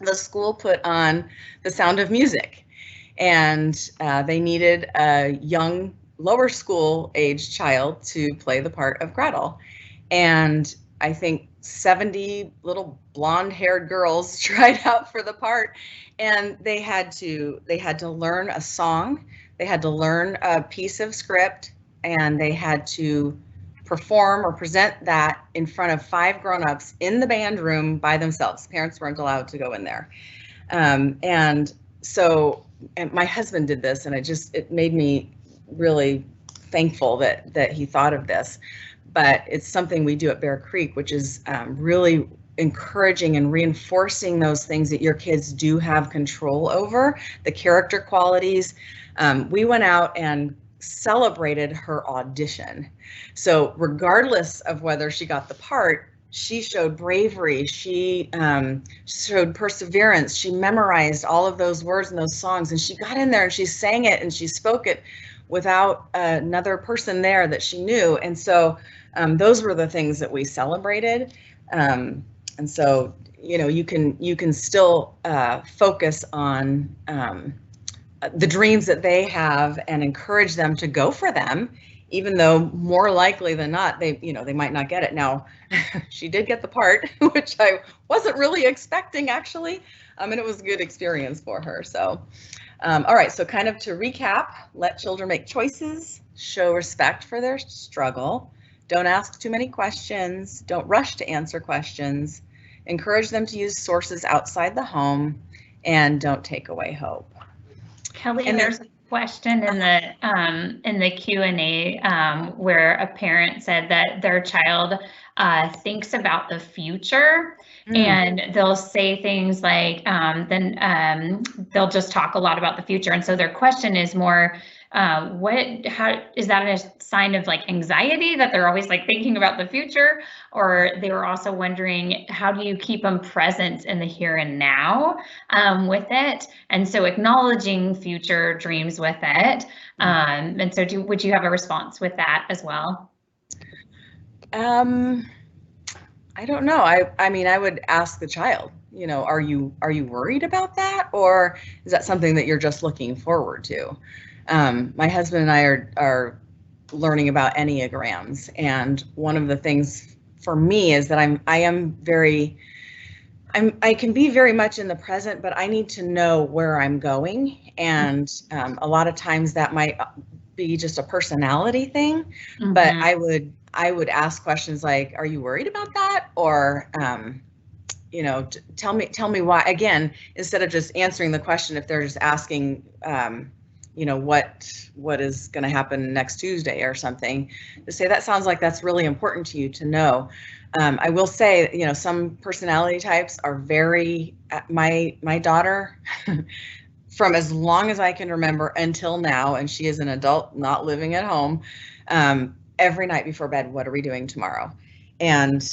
the school put on The Sound of Music, and they needed a young lower school age child to play the part of Gretel. And I think 70 little blonde haired girls tried out for the part, and they had to learn a song, they had to learn a piece of script, and they had to perform or present that in front of 5 grown-ups in the band room by themselves. Parents weren't allowed to go in there. And my husband did this, and it made me really thankful that he thought of this. But it's something we do at Bear Creek, which is really encouraging and reinforcing those things that your kids do have control over, the character qualities. We went out and celebrated her audition. So regardless of whether she got the part, she showed bravery, she showed perseverance, she memorized all of those words and those songs, and she got in there and she sang it and she spoke it without another person there that she knew. And so those were the things that we celebrated. And so, you know, you can still focus on the dreams that they have and encourage them to go for them, even though more likely than not, they might not get it. Now, she did get the part, which I wasn't really expecting, actually, and it was a good experience for her. So, all right, so kind of to recap, let children make choices, show respect for their struggle, don't ask too many questions, don't rush to answer questions, encourage them to use sources outside the home, and don't take away hope. Kelly, and there's a question in the Q&A where a parent said that their child thinks about the future, and they'll say things like, they'll just talk a lot about the future. And so their question is more, how is that a sign of like anxiety that they're always like thinking about the future? Or they were also wondering, how do you keep them present in the here and now with it? And so acknowledging future dreams with it. And so would you have a response with that as well? I don't know. I mean, I would ask the child, you know, are you worried about that? Or is that something that you're just looking forward to? My husband and I are learning about Enneagrams, and one of the things for me is that I can be very much in the present, but I need to know where I'm going, and a lot of times that might be just a personality thing. But I would ask questions like, are you worried about that? Or you know, tell me why. Again, instead of just answering the question, if they're just asking you know, what is going to happen next Tuesday or something, to say that sounds like that's really important to you to know. I will say, you know, some personality types are very, my daughter, from as long as I can remember until now, and she is an adult not living at home, every night before bed, what are we doing tomorrow? And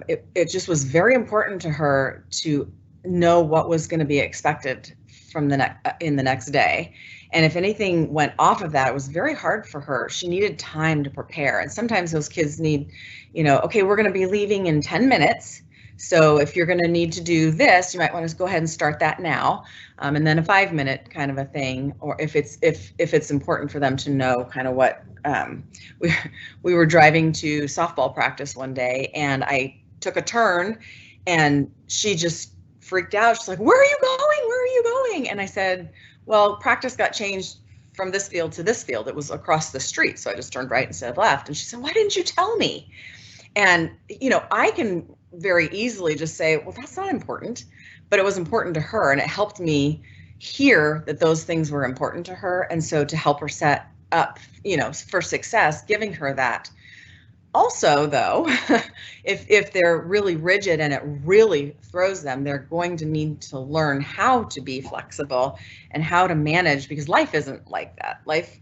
it just was very important to her to know what was going to be expected from in the next day. And if anything went off of that, it was very hard for her. She needed time to prepare. And sometimes those kids need, okay, we're going to be leaving in 10 minutes. So if you're going to need to do this, you might want to go ahead and start that now. And then a 5-minute kind of a thing, or if it's important for them to know kind of what, we were driving to softball practice one day, and I took a turn and she just freaked out. She's like, where are you going? Where are you going? And I said, well, practice got changed from this field to this field. It was across the street. So I just turned right instead of left. And she said, why didn't you tell me? And, I can very easily just say, well, that's not important, but it was important to her. And it helped me hear that those things were important to her. And so to help her set up, for success, giving her that. Also, though, if they're really rigid and it really throws them, they're going to need to learn how to be flexible and how to manage, because life isn't like that. Life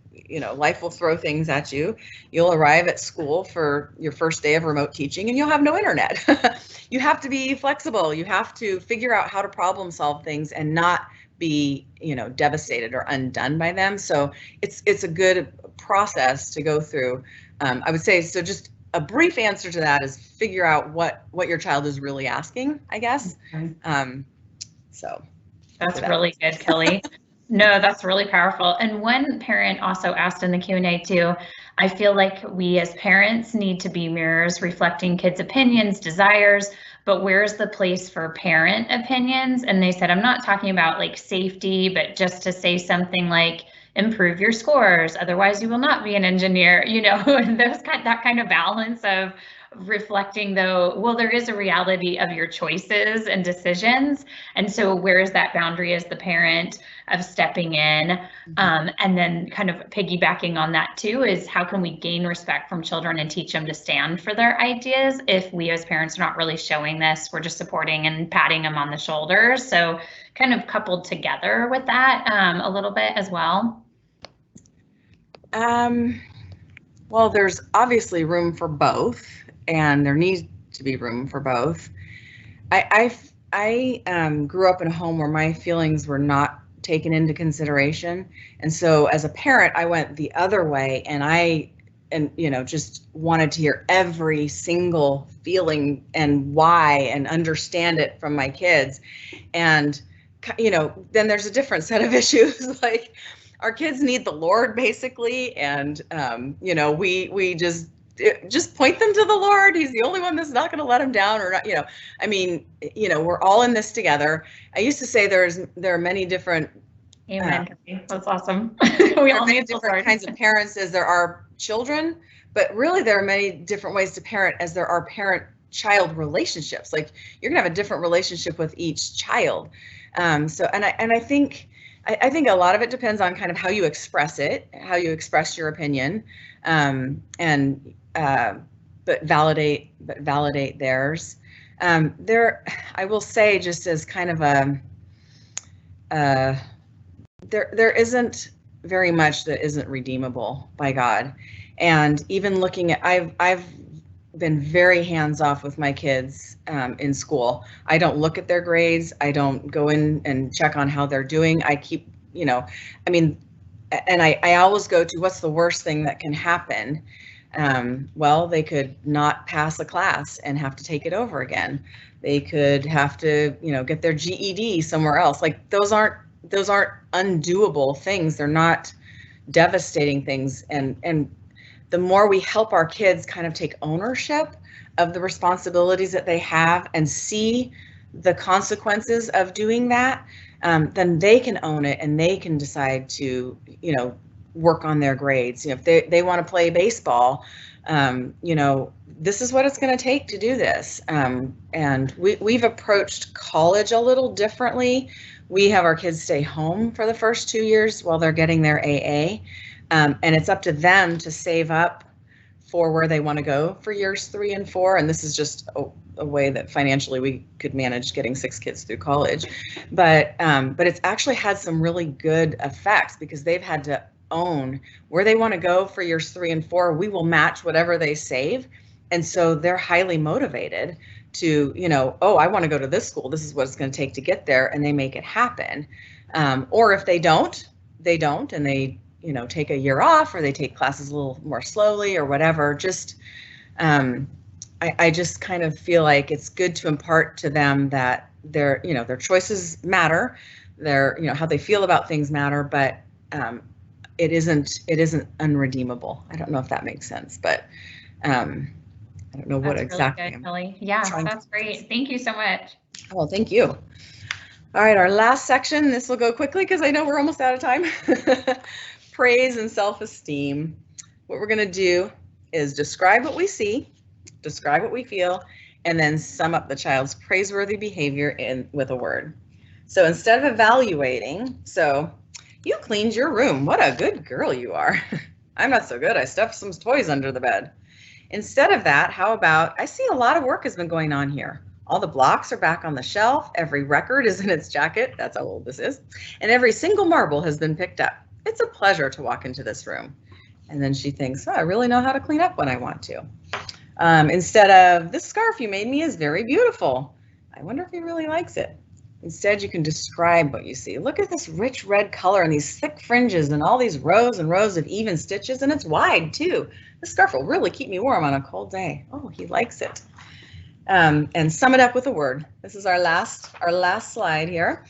will throw things at you. You'll arrive at school for your first day of remote teaching and you'll have no internet. You have to be flexible. You have to figure out how to problem solve things and not be, devastated or undone by them. So it's a good process to go through. I would say, so just a brief answer to that is figure out what your child is really asking, I guess. Okay. So that's really good, Kelly. No, that's really powerful. And one parent also asked in the Q&A too, I feel like we as parents need to be mirrors reflecting kids' opinions, desires, but where's the place for parent opinions? And they said, I'm not talking about like safety, but just to say something like, improve your scores, otherwise you will not be an engineer, and that kind of balance of reflecting, though, well, there is a reality of your choices and decisions. And so where is that boundary as the parent of stepping in? And then kind of piggybacking on that too is how can we gain respect from children and teach them to stand for their ideas if we as parents are not really showing this, we're just supporting and patting them on the shoulders. So kind of coupled together with that a little bit as well. Well, there's obviously room for both, and there needs to be room for both. I grew up in a home where my feelings were not taken into consideration, and so as a parent, I went the other way, and just wanted to hear every single feeling and why and understand it from my kids, and then there's a different set of issues like. Our kids need the Lord, basically, and we just point them to the Lord. He's the only one that's not going to let them down, or not. We're all in this together. I used to say there are many different. Amen. That's awesome. We all need different kinds of parents as there are children, but really there are many different ways to parent as there are parent-child relationships. Like you're gonna have a different relationship with each child. I think a lot of it depends on kind of how you express it, how you express your opinion, but validate theirs. I will say, just as kind of there isn't very much that isn't redeemable by God, and even looking at I've been very hands-off with my kids in school. I don't look at their grades. I don't go in and check on how they're doing. I keep, and I always go to what's the worst thing that can happen? Well, they could not pass a class and have to take it over again. They could have to, get their GED somewhere else. Like those aren't undoable things. They're not devastating things. And the more we help our kids kind of take ownership of the responsibilities that they have and see the consequences of doing that, then they can own it and they can decide to, work on their grades. If they want to play baseball, this is what it's going to take to do this. And we've approached college a little differently. We have our kids stay home for the first 2 years while they're getting their AA. And it's up to them to save up for where they want to go for years 3 and 4. And this is just a way that financially we could manage getting 6 kids through college. But it's actually had some really good effects because they've had to own where they want to go for years 3 and 4. We will match whatever they save. And so they're highly motivated to, I want to go to this school. This is what it's going to take to get there. And they make it happen. Or if they don't, and they, you know, take a year off, or they take classes a little more slowly or whatever. Just I just kind of feel like it's good to impart to them that their, you know, their choices matter, their, you know, how they feel about things matter, but it isn't unredeemable. I don't know if that makes sense, but I don't know what exactly. Really good, Kelly. Yeah, that's great. Thank you so much. Oh, thank you. All right, our last section, this will go quickly because I know we're almost out of time. Praise and self-esteem. What we're going to do is describe what we see, describe what we feel, and then sum up the child's praiseworthy behavior with a word. So instead of evaluating, so you cleaned your room. What a good girl you are. I'm not so good. I stuffed some toys under the bed. Instead of that, how about, I see a lot of work has been going on here. All the blocks are back on the shelf. Every record is in its jacket. That's how old this is. And every single marble has been picked up. It's a pleasure to walk into this room. And then she thinks, oh, I really know how to clean up when I want to. Instead of, this scarf you made me is very beautiful. I wonder if he really likes it. Instead, you can describe what you see. Look at this rich red color and these thick fringes and all these rows and rows of even stitches, and it's wide too. This scarf will really keep me warm on a cold day. Oh, he likes it. And sum it up with a word. This is our last slide here.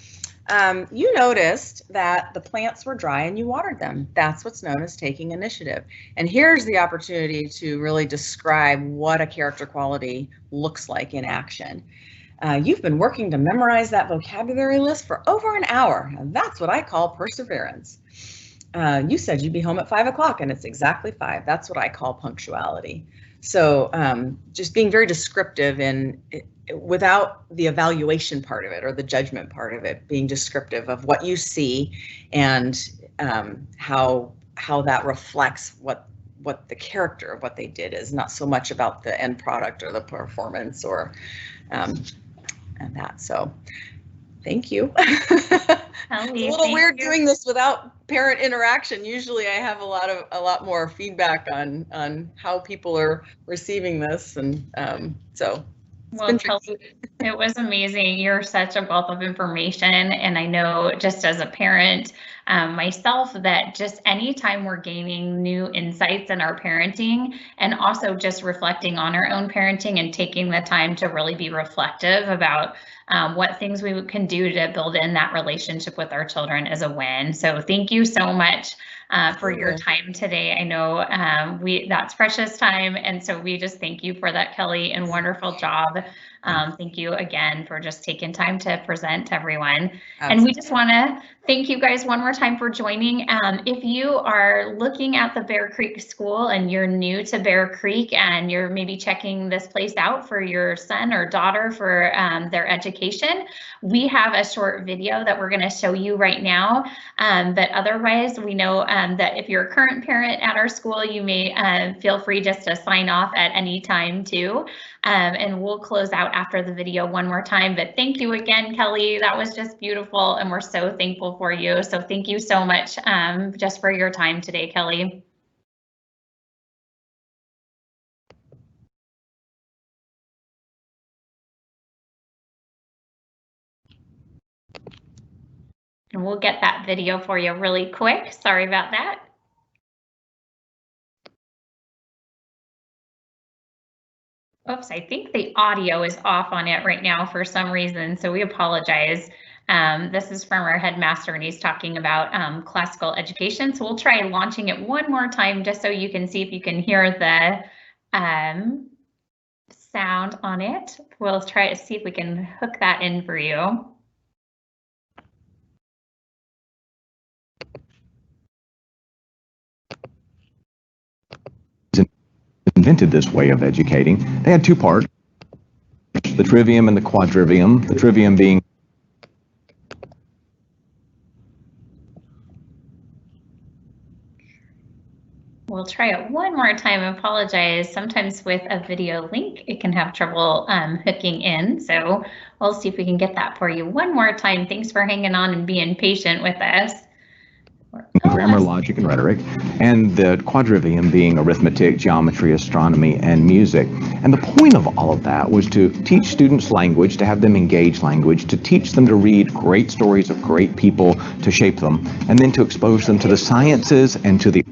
You noticed that the plants were dry and you watered them. That's what's known as taking initiative. And here's the opportunity to really describe what a character quality looks like in action. You've been working to memorize that vocabulary list for over an hour, and that's what I call perseverance. You said you'd be home at 5 o'clock, and it's exactly 5. That's what I call punctuality. So just being very descriptive and without the evaluation part of it or the judgment part of it, being descriptive of what you see and how that reflects what the character of what they did is, not so much about the end product or the performance or and that. So thank you. It's a little weird doing this without parent interaction. Usually I have a lot more feedback on how people are receiving this, and so well, Kelly, it was amazing. You're such a wealth of information, and I know just as a parent myself that just anytime we're gaining new insights in our parenting, and also just reflecting on our own parenting and taking the time to really be reflective about what things we can do to build in that relationship with our children is a win. So thank you so much for your time today. I know that's precious time, and so we just thank you for that, Kelly, and wonderful job. Thank you again for just taking time to present to everyone. Absolutely. And we just want to thank you guys one more time for joining. If you are looking at the Bear Creek School and you're new to Bear Creek and you're maybe checking this place out for your son or daughter for their education, we have a short video that we're going to show you right now. But otherwise, we know that if you're a current parent at our school, you may feel free just to sign off at any time too. And we'll close out after the video one more time. But thank you again, Kelly. That was just beautiful, and we're so thankful for you. So thank you so much just for your time today, Kelly. And we'll get that video for you really quick. Sorry about that. Oops, I think the audio is off on it right now for some reason, so we apologize. This is from our headmaster, and he's talking about classical education. So we'll try launching it one more time just so you can see if you can hear the sound on it. We'll try to see if we can hook that in for you. Invented this way of educating. They had two parts, the trivium and the quadrivium, the trivium being We'll try it one more time. I apologize. Sometimes with a video link, it can have trouble hooking in. So we'll see if we can get that for you one more time. Thanks for hanging on and being patient with us. grammar, logic, and rhetoric, and the quadrivium being arithmetic, geometry, astronomy, and music. And the point of all of that was to teach students language, to have them engage language, to teach them to read great stories of great people, to shape them, and then to expose them to the sciences and to the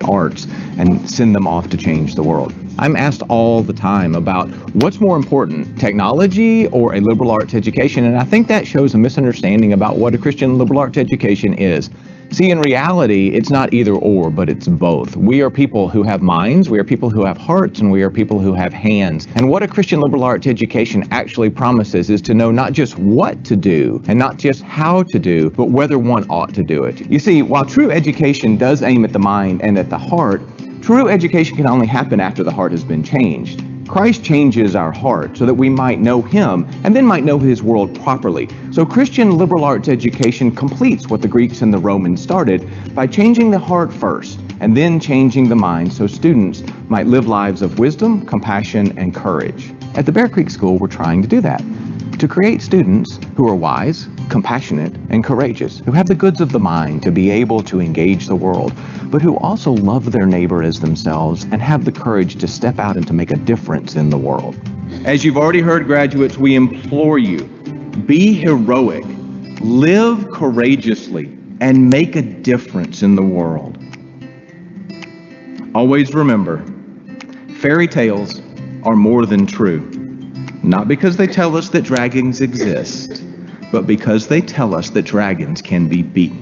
arts and send them off to change the world. I'm asked all the time about what's more important, technology or a liberal arts education, and I think that shows a misunderstanding about what a Christian liberal arts education is. See, in reality, it's not either or, but it's both. We are people who have minds, we are people who have hearts, and we are people who have hands. And what a Christian liberal arts education actually promises is to know not just what to do and not just how to do, but whether one ought to do it. You see, while true education does aim at the mind and at the heart, true education can only happen after the heart has been changed. Christ changes our heart so that we might know him and then might know his world properly. So Christian liberal arts education completes what the Greeks and the Romans started by changing the heart first and then changing the mind so students might live lives of wisdom, compassion, and courage. At the Bear Creek School, we're trying to do that, to create students who are wise, compassionate, and courageous, who have the goods of the mind to be able to engage the world, but who also love their neighbor as themselves and have the courage to step out and to make a difference in the world. As you've already heard, graduates, we implore you, be heroic, live courageously, and make a difference in the world. Always remember, fairy tales are more than true, not because they tell us that dragons exist, but because they tell us that dragons can be beaten.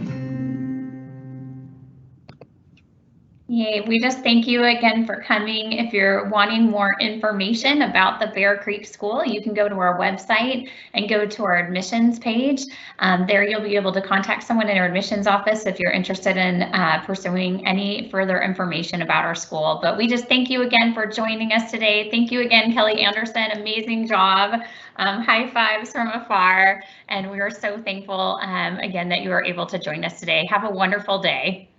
Yay, we just thank you again for coming. If you're wanting more information about the Bear Creek School, you can go to our website and go to our admissions page. There you'll be able to contact someone in our admissions office if you're interested in pursuing any further information about our school. But we just thank you again for joining us today. Thank you again, Kellie Anderson. Amazing job. High fives from afar. And we are so thankful again that you were able to join us today. Have a wonderful day.